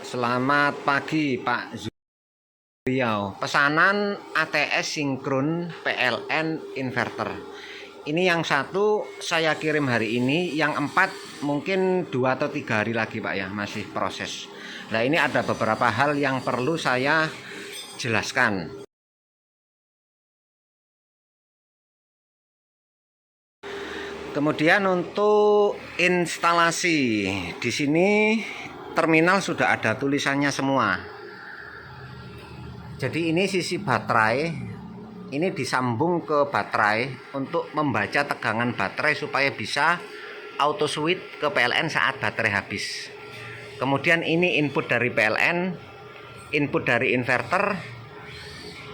Selamat pagi Pak Zuriau. Pesanan ATS sinkron PLN inverter. Ini yang satu saya kirim hari ini, yang empat mungkin 2 atau 3 hari lagi Pak ya, masih proses. Nah ini ada beberapa hal yang perlu saya jelaskan. Kemudian untuk instalasi di sini terminal sudah ada tulisannya semua. Jadi ini sisi baterai, ini disambung ke baterai untuk membaca tegangan baterai supaya bisa auto switch ke PLN saat baterai habis. Kemudian ini input dari PLN, input dari inverter,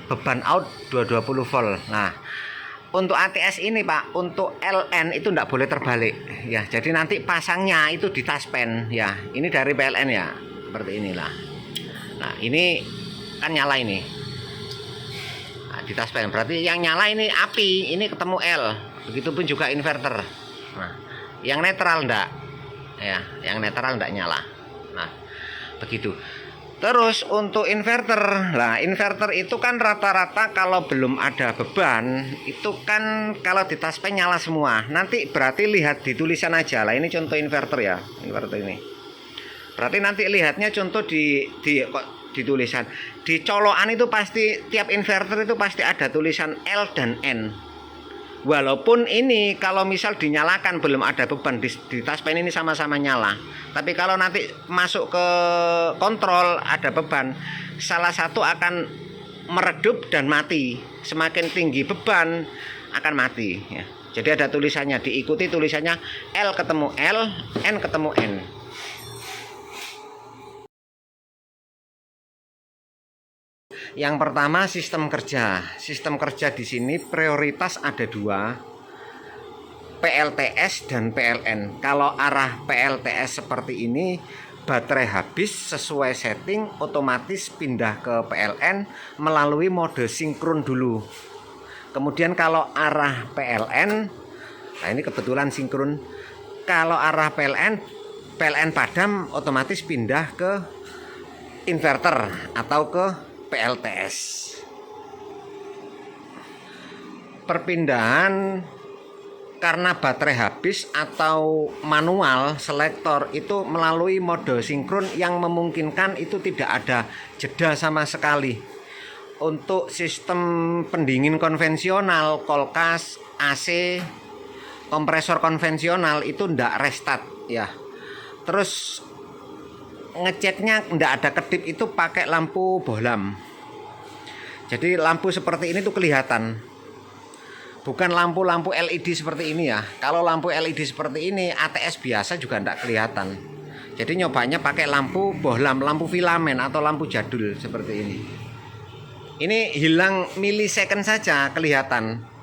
beban out 220 volt. Nah, untuk ATS ini Pak, untuk LN itu tidak boleh terbalik ya. Jadi nanti pasangnya itu di taspen ya. Ini dari PLN ya, seperti inilah. Nah ini kan nyala ini. Nah, di taspen berarti yang nyala ini api, ini ketemu L. Begitupun juga inverter. Nah, yang netral enggak ya, yang netral enggak nyala. Nah begitu. Terus untuk inverter, nah inverter itu kan rata-rata kalau belum ada beban itu kan kalau di taspen nyala semua. Nanti berarti lihat di tulisan aja lah. Ini contoh inverter ya, inverter ini. Berarti nanti lihatnya contoh di tulisan. Di colokan itu pasti tiap inverter itu pasti ada tulisan L dan N. Walaupun ini kalau misal dinyalakan belum ada beban di taspen ini sama-sama nyala. Tapi kalau nanti masuk ke kontrol ada beban, salah satu akan meredup dan mati. Semakin tinggi beban akan mati ya. Jadi ada tulisannya, diikuti tulisannya L ketemu L, N ketemu N. Yang pertama sistem kerja. Sistem kerja di sini prioritas ada 2, PLTS dan PLN. Kalau arah PLTS seperti ini, baterai habis sesuai setting otomatis pindah ke PLN melalui mode sinkron dulu. Kemudian kalau arah PLN, nah ini kebetulan sinkron. Kalau arah PLN padam otomatis pindah ke inverter atau ke PLTS. Perpindahan karena baterai habis atau manual selektor itu melalui mode sinkron yang memungkinkan itu tidak ada jeda sama sekali. Untuk sistem pendingin konvensional, kulkas, AC, kompresor konvensional itu tidak restart ya. Terus ngeceknya tidak ada kedip itu pakai lampu bohlam. Jadi lampu seperti ini tuh kelihatan, bukan lampu-lampu LED seperti ini ya. Kalau lampu LED seperti ini ATS biasa juga tidak kelihatan. Jadi nyobanya pakai lampu bohlam, lampu filamen atau lampu jadul seperti ini. Ini hilang milisecond saja kelihatan.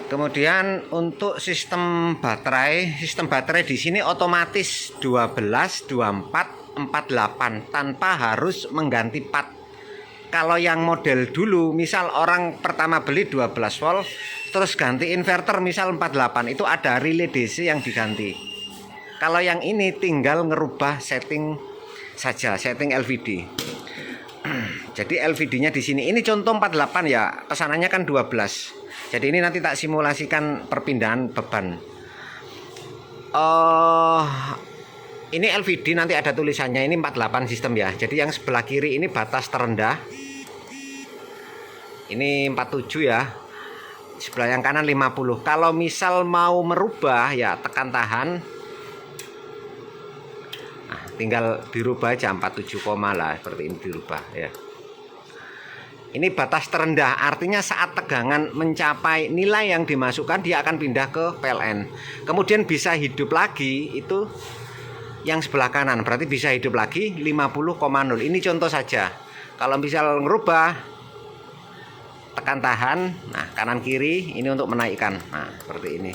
Kemudian untuk sistem baterai di sini otomatis 12, 24, 48 tanpa harus mengganti part. Kalau yang model dulu, misal orang pertama beli 12 volt, terus ganti inverter misal 48, itu ada relay DC yang diganti. Kalau yang ini tinggal ngerubah setting saja, setting LVD. Jadi LVD-nya di sini. Ini contoh 48 ya, pesanannya kan 12. Jadi ini nanti tak simulasikan perpindahan beban. Ini LVD nanti ada tulisannya, ini 48 sistem ya. Jadi yang sebelah kiri ini batas terendah. Ini 47 ya. Sebelah yang kanan 50. Kalau misal mau merubah ya tekan tahan. Nah, tinggal dirubah aja 47, lah seperti ini dirubah ya. Ini batas terendah, artinya saat tegangan mencapai nilai yang dimasukkan dia akan pindah ke PLN. Kemudian bisa hidup lagi itu yang sebelah kanan, berarti bisa hidup lagi 50,0. Ini contoh saja. Kalau misal ngerubah tekan tahan, nah kanan kiri ini untuk menaikkan. Nah, seperti ini.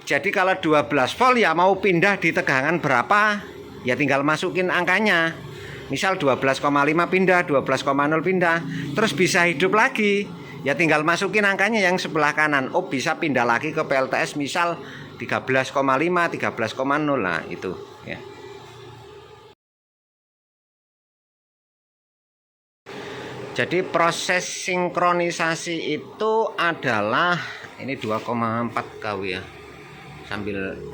Jadi kalau 12 volt ya mau pindah di tegangan berapa, ya tinggal masukin angkanya. Misal 12,5 pindah, 12,0 pindah, terus bisa hidup lagi. Ya tinggal masukin angkanya yang sebelah kanan. Oh, bisa pindah lagi ke PLTS misal 13,5, 13,0 lah itu ya. Jadi proses sinkronisasi itu adalah ini 2,4 kW ya.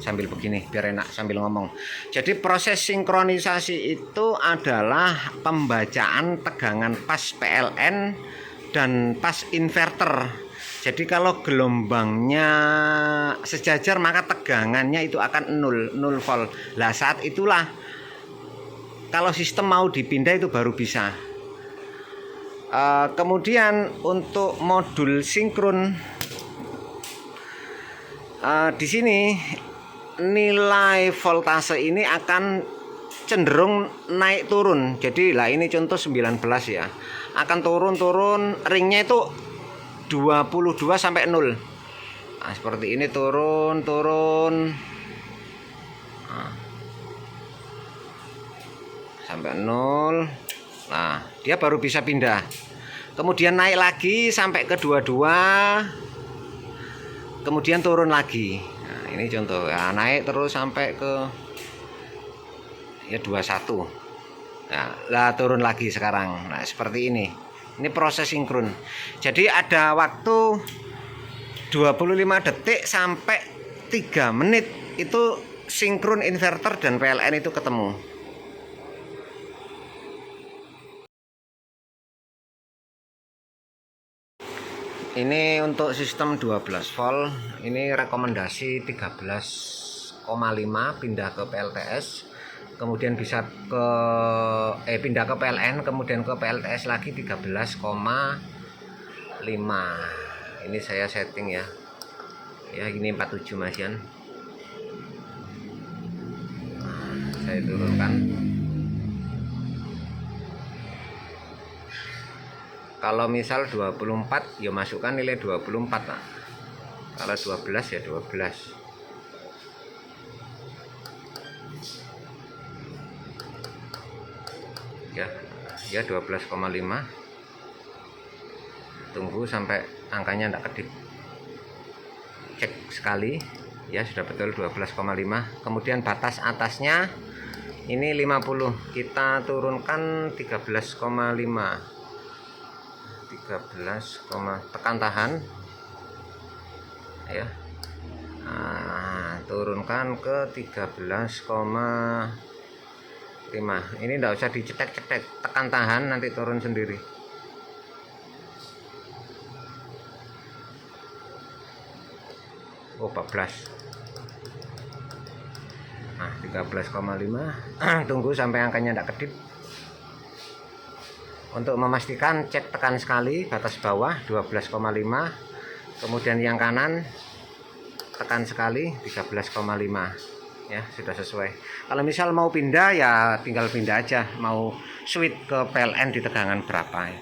Sambil begini biar enak sambil ngomong. Jadi proses sinkronisasi itu adalah pembacaan tegangan pas PLN dan pas inverter. Jadi kalau gelombangnya sejajar maka tegangannya itu akan 0 volt. Lah saat itulah kalau sistem mau dipindah itu baru bisa. Kemudian untuk modul sinkron di sini nilai voltase ini akan cenderung naik turun. Jadi lah ini contoh 19 ya. Akan turun ringnya itu 22 sampai 0. Nah, seperti ini turun. Nah, sampai 0. Nah, dia baru bisa pindah. Kemudian naik lagi sampai ke 22. Kemudian turun lagi. Nah, ini contoh ya, naik terus sampai ke ya 21. Nah, lah turun lagi sekarang. Nah, seperti ini. Ini proses sinkron. Jadi ada waktu 25 detik sampai 3 menit itu sinkron inverter dan PLN itu ketemu. Ini untuk sistem 12 volt, ini rekomendasi 13,5 pindah ke PLTS, kemudian bisa ke pindah ke PLN, kemudian ke PLTS lagi 13,5. Ini saya setting ya. Ya, ini 47 Masian. Nah, saya turunkan. Kalau misal 24 ya masukkan nilai 24 lah. Kalau 12 ya 12. Ya 12,5. Tunggu sampai angkanya tidak kedip. Cek sekali. Ya sudah betul 12,5. Kemudian batas atasnya ini 50. Kita turunkan 13,5. 13, tekan tahan ya. Nah, turunkan ke 13,5. Ini enggak usah dicetek-cetek, tekan tahan nanti turun sendiri. Oh, 14. Nah, 13,5. Tunggu sampai angkanya enggak kedip. Untuk memastikan cek tekan sekali batas bawah 12,5. Kemudian yang kanan tekan sekali 13,5. Ya, sudah sesuai. Kalau misal mau pindah ya tinggal pindah aja, mau switch ke PLN di tegangan berapa ya.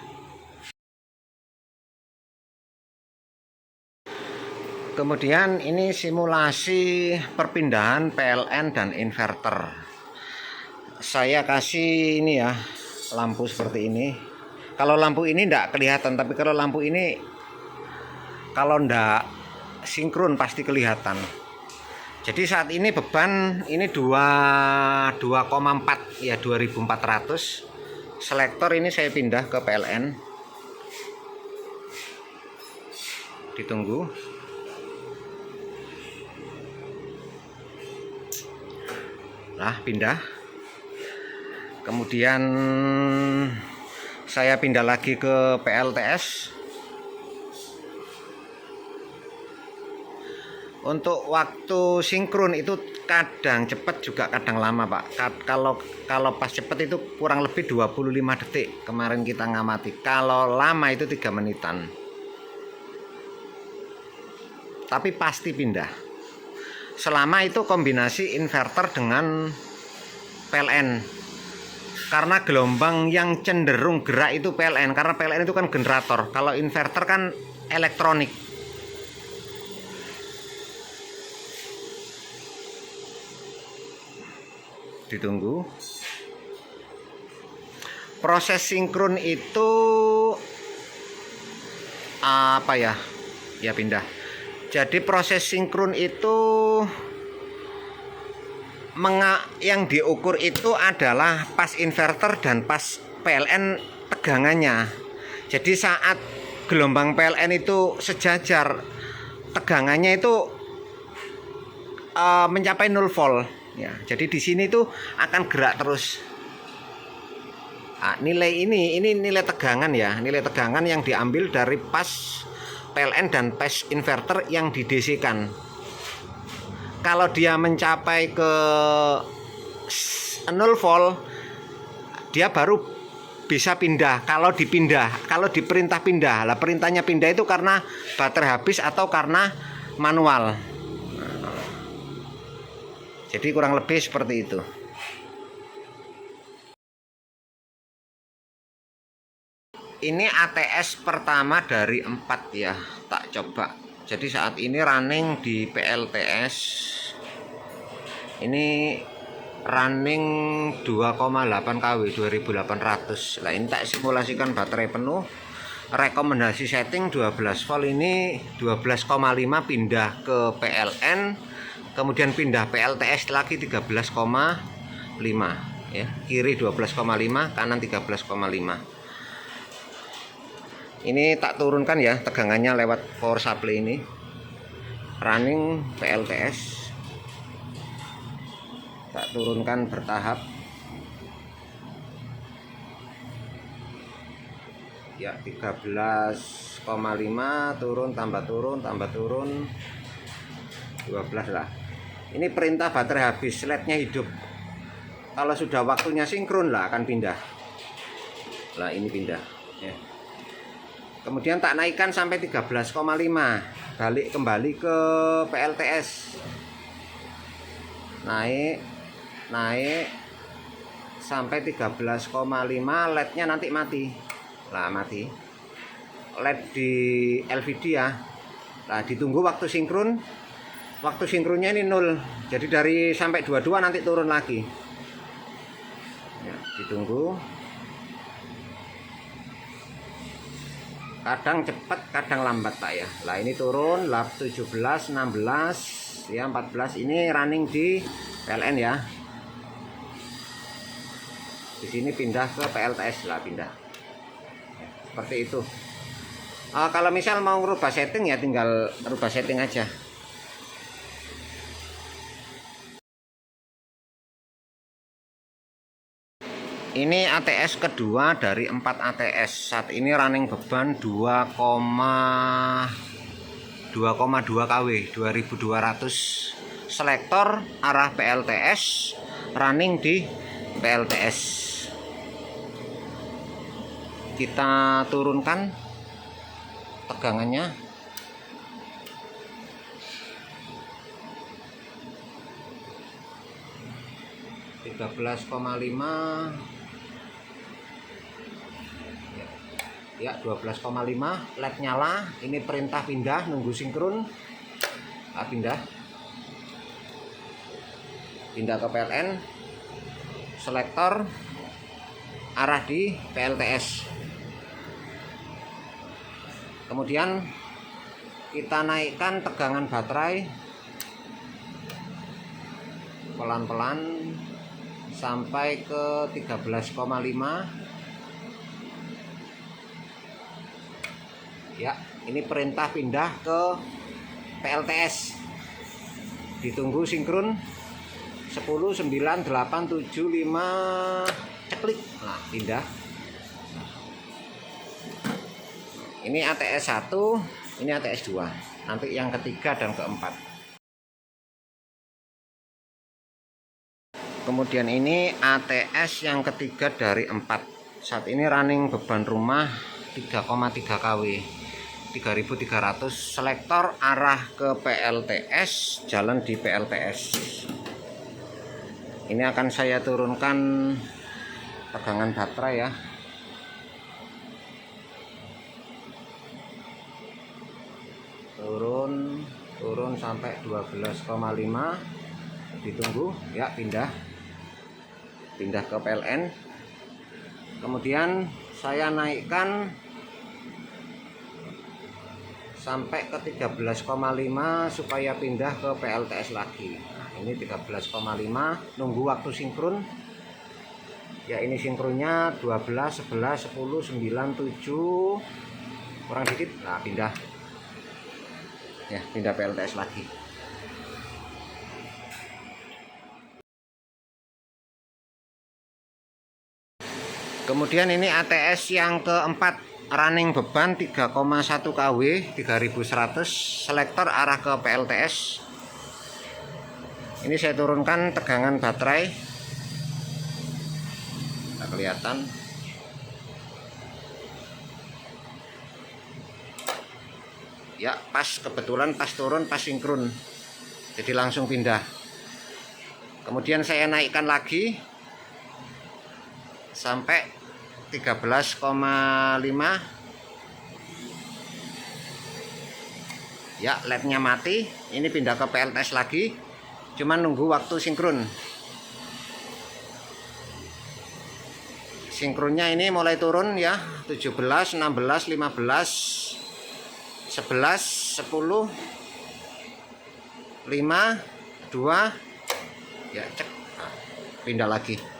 Kemudian ini simulasi perpindahan PLN dan inverter. Saya kasih ini ya, lampu seperti ini. Kalau lampu ini enggak kelihatan, tapi kalau lampu ini kalau enggak sinkron pasti kelihatan. Jadi saat ini beban ini 2,4 ya, 2400. Selektor ini saya pindah ke PLN. Ditunggu. Nah, pindah. Kemudian saya pindah lagi ke PLTS. Untuk waktu sinkron itu kadang cepat juga kadang lama, Pak. Kalau pas cepat itu kurang lebih 25 detik. Kemarin kita ngamati. Kalau lama itu 3 menitan. Tapi pasti pindah. Selama itu kombinasi inverter dengan PLN. Karena gelombang yang cenderung gerak itu PLN, karena PLN itu kan generator. Kalau inverter kan elektronik. Ditunggu. Proses sinkron itu apa ya, pindah. Jadi proses sinkron itu yang diukur itu adalah pas inverter dan pas PLN tegangannya. Jadi saat gelombang PLN itu sejajar, tegangannya itu mencapai 0 volt ya. Jadi di sini tuh akan gerak terus. Nah, nilai ini nilai tegangan ya, nilai tegangan yang diambil dari pas PLN dan pas inverter yang di DC kan. Kalau dia mencapai ke 0 volt, dia baru bisa pindah. Kalau diperintah pindah, lah perintahnya pindah itu karena baterai habis atau karena manual. Jadi kurang lebih seperti itu. Ini ATS pertama dari 4 ya, tak coba. Jadi saat ini running di PLTS. Ini running 2,8 kW 2800. Nah, ini tak simulasikan baterai penuh. Rekomendasi setting 12 volt, ini 12,5 pindah ke PLN, kemudian pindah PLTS lagi 13,5 ya. Kiri 12,5, kanan 13,5. Ini tak turunkan ya tegangannya lewat power supply ini. Running PLTS. Tak turunkan bertahap. Ya 13,5 turun tambah turun 12 lah. Ini perintah baterai habis, LED-nya hidup. Kalau sudah waktunya sinkron lah akan pindah. Lah ini pindah ya. Kemudian tak naikkan sampai 13,5, balik kembali ke PLTS. Naik sampai 13,5, LED-nya nanti mati. Lah mati. LED di LVD ya. Nah, ditunggu waktu sinkron. Waktu sinkronnya ini 0. Jadi dari sampai 22 nanti turun lagi. Ya, ditunggu. Kadang cepat, kadang lambat Pak ya. Lah ini turun lap 17, 16, ya 14. Ini running di PLN ya. Di sini pindah ke PLTS lah, pindah. Ya, seperti itu. Kalau misal mau rubah setting ya tinggal rubah setting aja. Ini ATS kedua dari 4 ATS. Saat ini running beban 2,2 kW 2200. Selektor arah PLTS, running di PLTS. Kita turunkan tegangannya. (13,5) ya 12,5. LED nyala. Ini perintah pindah, nunggu sinkron. Pindah ke PLN. Selektor arah di PLTS. Kemudian kita naikkan tegangan baterai pelan-pelan sampai ke 13,5. Ya, ini perintah pindah ke PLTS. Ditunggu sinkron 10, 9, 8, 7, 5, ceklik. Nah, pindah. Ini ATS 1, ini ATS 2. Nanti yang ketiga dan keempat. Kemudian ini ATS yang ketiga dari 4. Saat ini running beban rumah 3,3 kW 3300. Selektor arah ke PLTS, jalan di PLTS. Ini akan saya turunkan tegangan baterai ya. Turun sampai 12,5. Ditunggu ya, pindah ke PLN. Kemudian saya naikkan sampai ke 13,5 supaya pindah ke PLTS lagi. Nah, ini 13,5, nunggu waktu sinkron. Ya, ini sinkronnya 12, 11, 10, 9, 7, kurang dikit. Nah, pindah. Ya, pindah PLTS lagi. Kemudian ini ATS yang keempat, running beban 3,1 kW 3100, selektor arah ke PLTS. Ini saya turunkan tegangan baterai, nggak kelihatan. Ya, pas, kebetulan pas turun, pas sinkron, jadi langsung pindah. Kemudian saya naikkan lagi sampai 13,5. Ya, LED-nya mati. Ini pindah ke PLTS lagi, cuman nunggu waktu sinkron. Sinkronnya ini mulai turun ya, 17, 16, 15, 11, 10, 5, 2, ya cek, pindah lagi.